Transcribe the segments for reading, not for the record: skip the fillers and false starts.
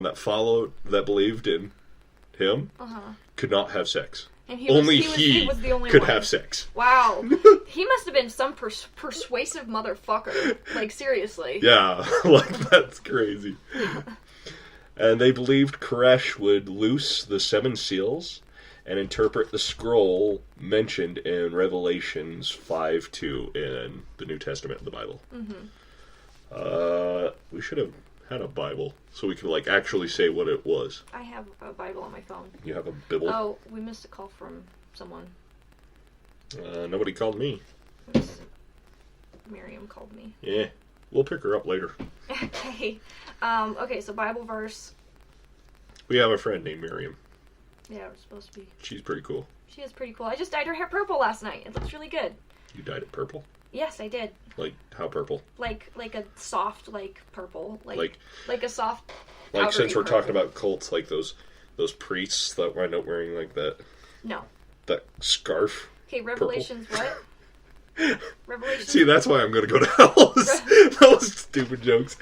that believed in him could not have sex. And he was the only could one. have sex. Wow. He must have been some persuasive motherfucker. Like, seriously. Yeah, like, that's crazy. And they believed Koresh would loose the 7 seals and interpret the scroll mentioned in Revelations 5:2 in the New Testament of the Bible. We should have had a Bible so we could, like, actually say what it was. I have a Bible on my phone. You have a Bible? Oh, we missed a call from someone. Nobody called me. Miriam called me. Yeah, we'll pick her up later. Okay. Okay, so Bible verse. We have a friend named Miriam. Yeah, we're supposed to be. She's pretty cool. She is pretty cool. I just dyed her hair purple last night. It looks really good. You dyed it purple? Yes, I did. Like, how purple? Like a soft, like, purple. Like a soft, like, since we're purple. talking about cults, like those priests that wind up wearing, like, that No. scarf. Okay, Revelations what? Revelation. See, that's why I'm going to go to hell. Those stupid jokes.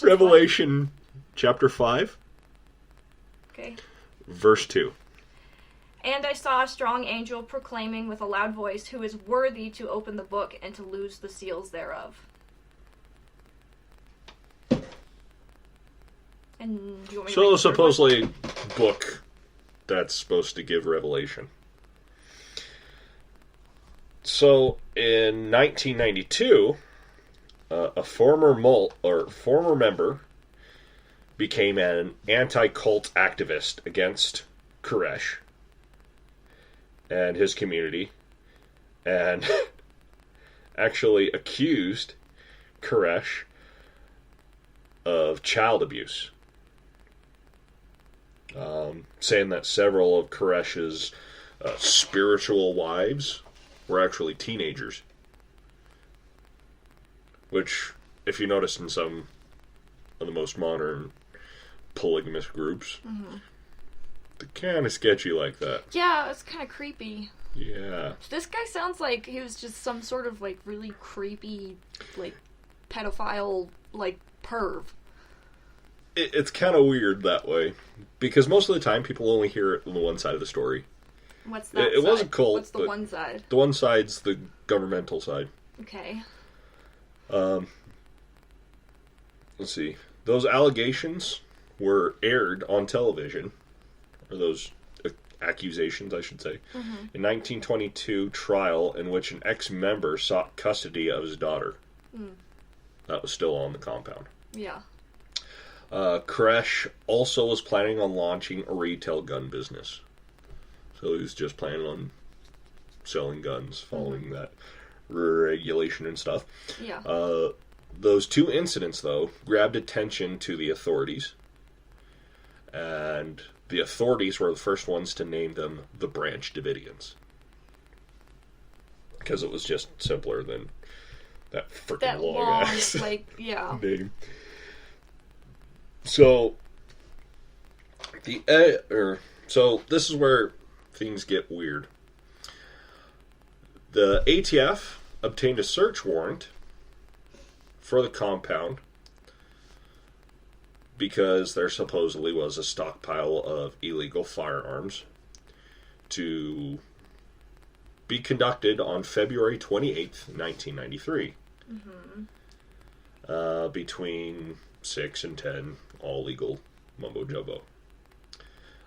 Revelation chapter 5. Okay. Verse 2. And I saw a strong angel proclaiming with a loud voice, "Who is worthy to open the book and to loose the seals thereof?" And do you want me to read So, the third one? supposedly, book that's supposed to give revelation. So, in 1992, a former member became an anti-cult activist against Koresh and his community, and actually accused Koresh of child abuse, saying that several of Koresh's spiritual wives were actually teenagers. Which, if you notice in some of the most modern polygamous groups, they're kind of sketchy like that. Yeah, it's kind of creepy. Yeah. This guy sounds like he was just some sort of, like, really creepy, like, pedophile, like, perv. It's kind of weird that way. Because most of the time, people only hear it on the one side of the story. What's that It was a cult. What's the one side? The one side's the governmental side. Okay. Let's see. Those allegations were aired on television. Or those accusations, I should say. In 1922 trial in which an ex-member sought custody of his daughter. That was still on the compound. Yeah. Koresh also was planning on launching a retail gun business. So he was just planning on selling guns, following that regulation and stuff. Yeah. Those 2 incidents, though, grabbed attention to the authorities. And the authorities were the first ones to name them the Branch Davidians. Because it was just simpler than that freaking long ass like, yeah. name. So, so this is where things get weird. The ATF obtained a search warrant for the compound because there supposedly was a stockpile of illegal firearms to be conducted on February 28th, 1993. Between 6 and 10 all legal mumbo-jumbo.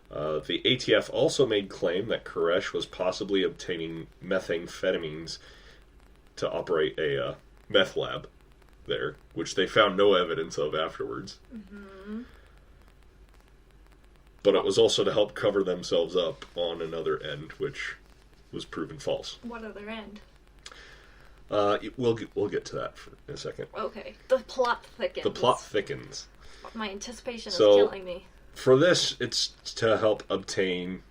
The ATF also made claim that Koresh was possibly obtaining methamphetamines to operate a meth lab there, which they found no evidence of afterwards. But it was also to help cover themselves up on another end, which was proven false. What other end? We'll get to that in a second. Okay. The plot thickens. The plot thickens. My anticipation is So, killing me. For this, it's to help obtain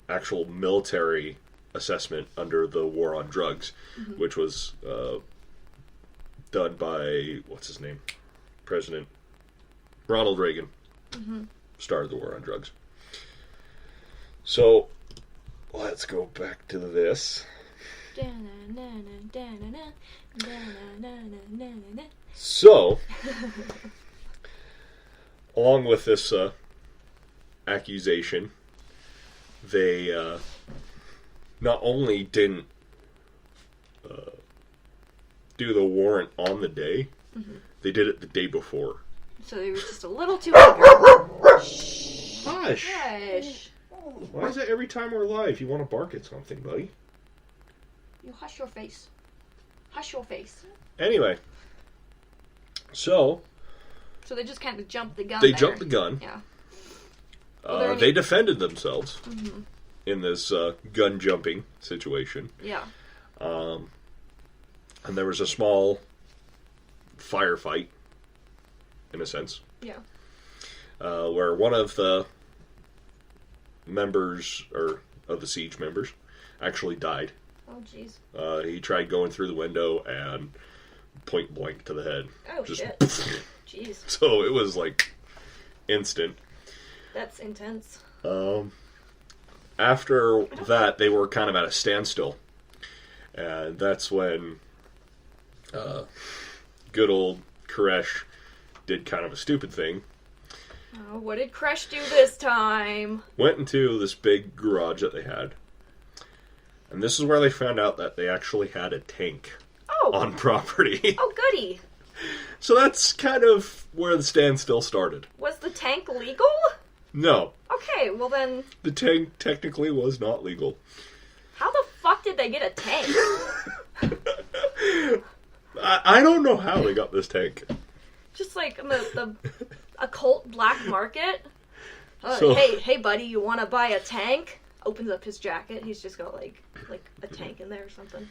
actual military assessment under the war on drugs, which was done by, what's his name? President Ronald Reagan. Started the war on drugs. So, let's go back to this. So, along with this accusation, they not only didn't do the warrant on the day, they did it the day before. So they were just a little too eager. Hush! Hush. Why is it every time we're live you want to bark at something, buddy? You hush your face. Hush your face. Anyway, so they just kind of jumped the gun. They jumped the gun. Yeah. They defended themselves in this gun jumping situation. Yeah. And there was a small firefight, in a sense. Yeah. Where one of the members, or of the siege members, actually died. Oh, jeez. He tried going through the window and point blank to the head. Oh, just shit. Jeez. So it was like instant. That's intense. After that, they were kind of at a standstill. And that's when good old Koresh did kind of a stupid thing. Oh, what did Koresh do this time? Went into this big garage that they had. And this is where they found out that they actually had a tank on property. Oh, goody. So that's kind of where the standstill started. Was the tank legal? No. Okay, well then... The tank technically was not legal. How the fuck did they get a tank? I don't know how they got this tank. Just like the occult black market? So, hey buddy, you want to buy a tank? Opens up his jacket. He's just got like a tank in there or something.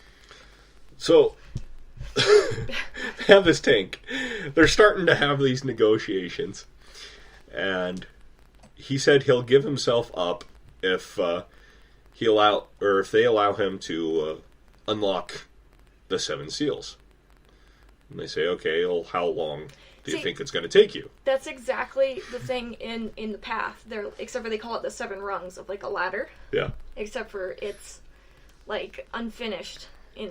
So, they have this tank. They're starting to have these negotiations. And he said he'll give himself up if if they allow him to unlock the 7 seals. And they say, okay, well, how long do you think it's going to take you? That's exactly the thing in the path. Except for they call it the 7 rungs of like a ladder. Yeah. Except for it's like unfinished.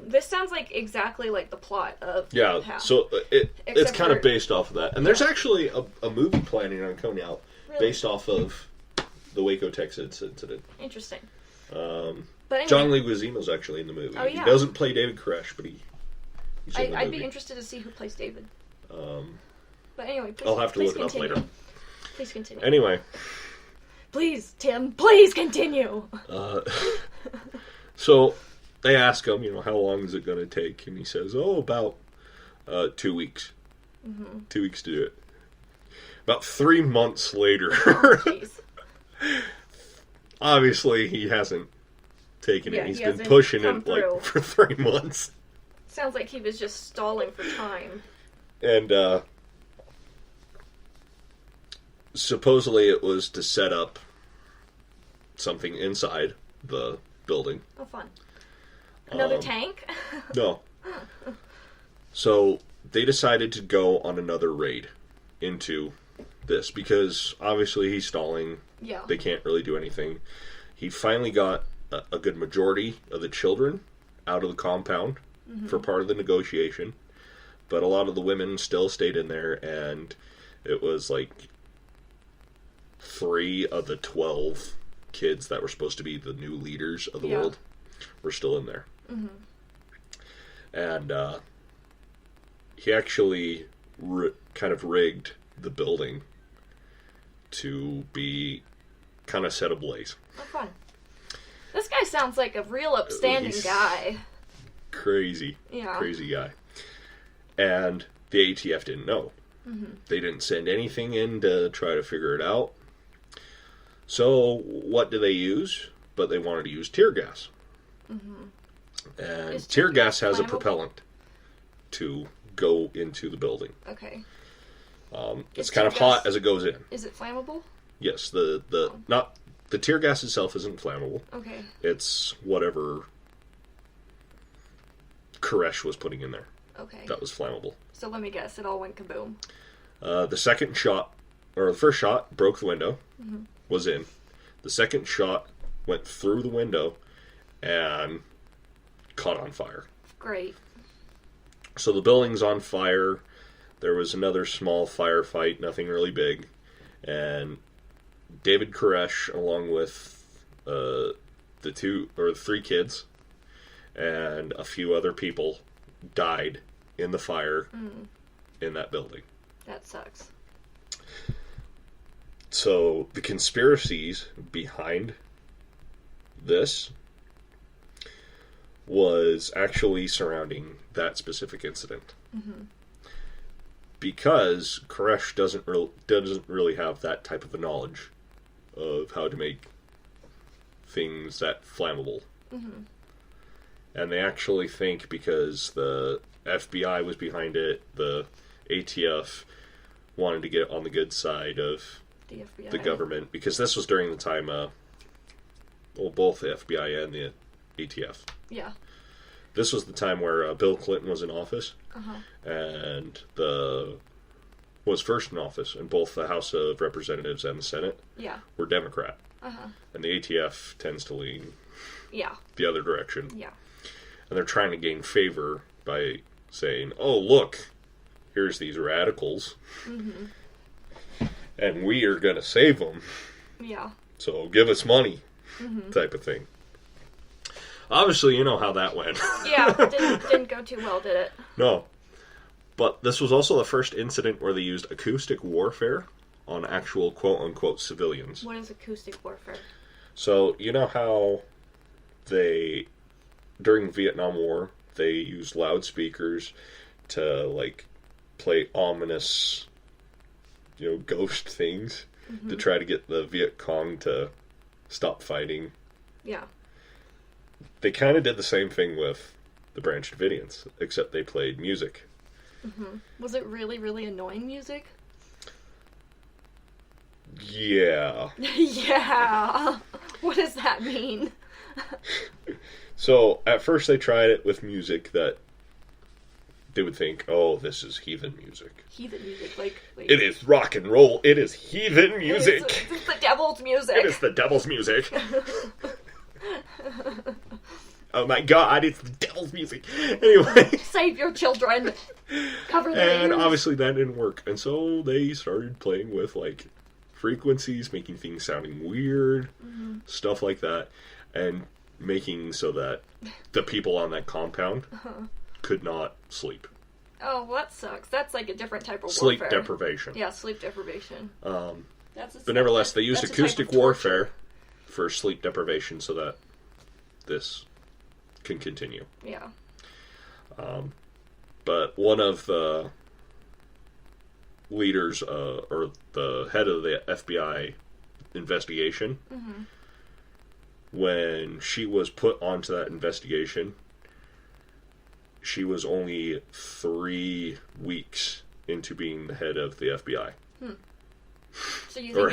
This sounds like exactly like the plot of the path. So it's kind of based off of that. And there's actually a movie planning on coming out based off of the Waco, Texas incident. Interesting. But anyway, John Leguizamo's actually in the movie. Oh, yeah. He doesn't play David Koresh, but he's in the I'd movie. be interested to see who plays David. But anyway, please, I'll have to look it up later. Please continue. Anyway. Please, Tim, please continue. So they ask him, how long is it going to take? And he says, about 2 weeks. 2 weeks to do it. About 3 months later. Oh, jeez. Obviously, he hasn't taken it. He's been hasn't pushing come it through. for 3 months. Sounds like he was just stalling for time. And supposedly it was to set up something inside the building. Oh, fun. Another tank? No. So they decided to go on another raid into this because obviously he's stalling. Yeah. They can't really do anything. He finally got a good majority of the children out of the compound for part of the negotiation. But a lot of the women still stayed in there, and it was like 3 of the 12 kids that were supposed to be the new leaders of the world were still in there. And he actually kind of rigged the building to be kind of set ablaze. Oh, fun. This guy sounds like a real upstanding guy. Crazy. Yeah. Crazy guy. And the ATF didn't know. They didn't send anything in to try to figure it out. So what do they use? But they wanted to use tear gas. And tear gas has a propellant to go into the building. Okay. It's kind of hot as it goes in. Is it flammable? Yes, the tear gas itself isn't flammable. Okay. It's whatever Koresh was putting in there. Okay. That was flammable. So let me guess, it all went kaboom. The second shot, or the first shot, broke the window, was in. The second shot went through the window and caught on fire. Great. So the building's on fire. There was another small firefight, nothing really big. And David Koresh, along with the three kids and a few other people, died in the fire in that building. That sucks. So the conspiracies behind this was actually surrounding that specific incident. Mm-hmm. Because Koresh doesn't really have that type of a knowledge of how to make things that flammable. Mm-hmm. And they actually think because the FBI was behind it, the ATF wanted to get on the good side of the government, because this was during the time, both the FBI and the ATF. Yeah. This was the time where Bill Clinton was in office, and was first in office, and both the House of Representatives and the Senate were Democrat. And the ATF tends to lean the other direction. Yeah. And they're trying to gain favor by saying, oh, look, here's these radicals. Mm-hmm. And we are going to save them. Yeah. So give us money, type of thing. Obviously, you know how that went. Yeah, didn't go too well, did it? No. But this was also the first incident where they used acoustic warfare on actual quote-unquote civilians. What is acoustic warfare? So, you know how during the Vietnam War, they used loudspeakers to, like, play ominous, ghost things to try to get the Viet Cong to stop fighting. Yeah. They kind of did the same thing with the Branch Davidians, except they played music. Mm-hmm. Was it really, really annoying music? Yeah. Yeah. What does that mean? So, at first they tried it with music that they would think, oh, this is heathen music. Heathen music, like it is rock and roll. It is heathen music. It's the devil's music. It is the devil's music. Oh my god, it's the devil's music. Anyway. Save your children. Cover their And ears. obviously that didn't work. And so they started playing with, like, frequencies, making things sounding weird, stuff like that, and making so that the people on that compound could not sleep. Oh, well, that sucks. That's like a different type of Sleep warfare. deprivation. Yeah, sleep deprivation. But nevertheless, they used acoustic warfare for sleep deprivation so that this can continue. Yeah. But one of the leaders, or the head of the FBI investigation, when she was put onto that investigation, she was only 3 weeks into being the head of the FBI. So you think or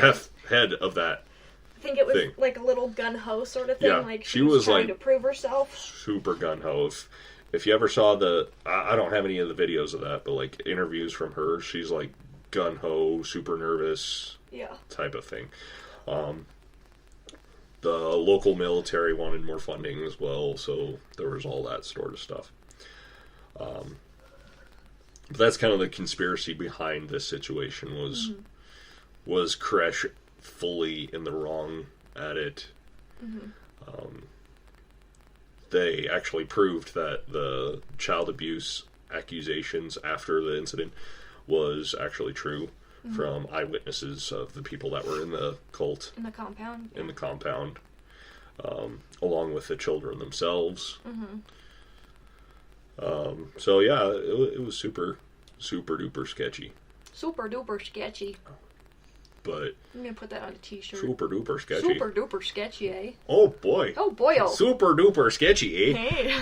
head of that. I think it was thing. like a little gun-ho sort of thing. Yeah, like she was trying to prove herself. Super gun-ho. If you ever saw I don't have any of the videos of that, but like interviews from her, she's like gun-ho, super nervous, type of thing. The local military wanted more funding as well, so there was all that sort of stuff. But that's kind of the conspiracy behind this situation was Koresh fully in the wrong at it. They actually proved that the child abuse accusations after the incident was actually true from eyewitnesses of the people that were in the cult. In the compound? In the compound. Along with the children themselves. So yeah, it was super, super duper sketchy. Super duper sketchy. But I'm gonna put that on a t-shirt. Super duper sketchy. Super duper sketchy, eh? Oh boy. Oh boy. Super duper sketchy, eh? Hey.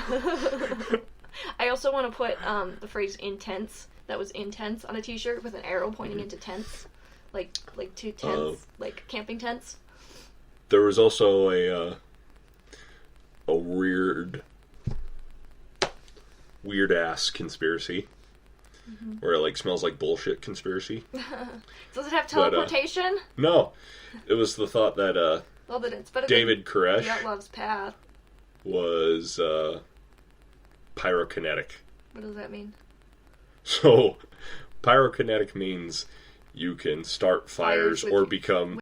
I also want to put the phrase intense. That was intense on a t-shirt with an arrow pointing into tents. Like 2 tents, like camping tents. There was also a weird ass conspiracy. Where it like smells like bullshit conspiracy. Does it have teleportation? No. It was the thought that well, then it's better David Koresh Love's path was pyrokinetic. What does that mean? So pyrokinetic means you can start fires with or you. become